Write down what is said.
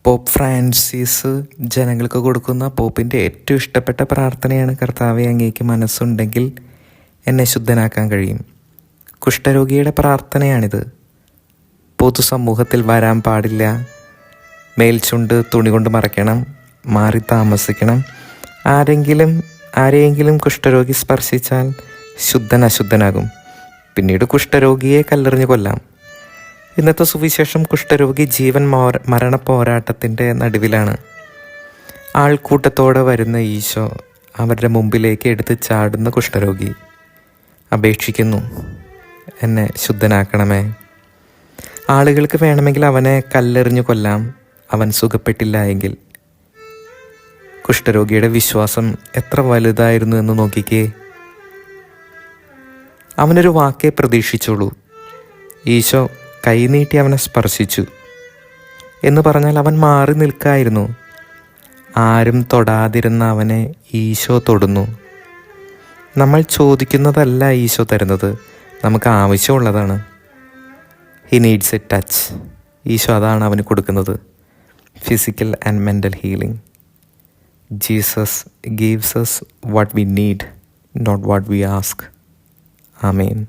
Pop Francis ജനങ്ങൾക്ക് കൊടുക്കുന്ന പോപ്പിൻ്റെ ഏറ്റവും ഇഷ്ടപ്പെട്ട പ്രാർത്ഥനയാണ്, കർത്താവെ, അങ്ങേക്ക് മനസ്സുണ്ടെങ്കിൽ എന്നെ ശുദ്ധനാക്കാൻ കഴിയും. കുഷ്ഠരോഗിയുടെ പ്രാർത്ഥനയാണിത്. പൊതുസമൂഹത്തിൽ വരാൻ പാടില്ല, മേൽചുണ്ട് തുണി കൊണ്ട് മറയ്ക്കണം, മാറി താമസിക്കണം. ആരെയെങ്കിലും കുഷ്ഠരോഗി സ്പർശിച്ചാൽ അശുദ്ധനാകും. പിന്നീട് കുഷ്ഠരോഗിയെ കല്ലെറിഞ്ഞു കൊല്ലാം. ഇന്നത്തെ സുവിശേഷം കുഷ്ഠരോഗി ജീവൻ മരണ പോരാട്ടത്തിൻ്റെ നടുവിലാണ്. ആൾക്കൂട്ടത്തോടെ വരുന്ന ഈശോ അവരുടെ മുമ്പിലേക്ക് എടുത്ത് ചാടുന്ന കുഷ്ഠരോഗി അപേക്ഷിക്കുന്നു, എന്നെ ശുദ്ധനാക്കണമേ. ആളുകൾക്ക് വേണമെങ്കിൽ അവനെ കല്ലെറിഞ്ഞു കൊല്ലാം, അവൻ സുഖപ്പെട്ടില്ല എങ്കിൽ. കുഷ്ഠരോഗിയുടെ വിശ്വാസം എത്ര വലുതായിരുന്നു എന്ന് നോക്കിക്കേ. അവനൊരു വാക്കേ പ്രതീക്ഷിച്ചുള്ളൂ. ഈശോ കൈനീട്ടി അവനെ സ്പർശിച്ചു എന്ന് പറഞ്ഞാൽ അവൻ മാറി നിൽക്കായിരുന്നു. ആരും തൊടാതിരുന്ന അവനെ ഈശോ തൊടുന്നു. നമ്മൾ ചോദിക്കുന്നതല്ല ഈശോ തരുന്നത്, നമുക്ക് ആവശ്യമുള്ളതാണ്. He needs a touch. Eesho അതാണ് അവന് കൊടുക്കുന്നത്, physical and mental healing. Jesus gives us what we need, not what we ask. Amen.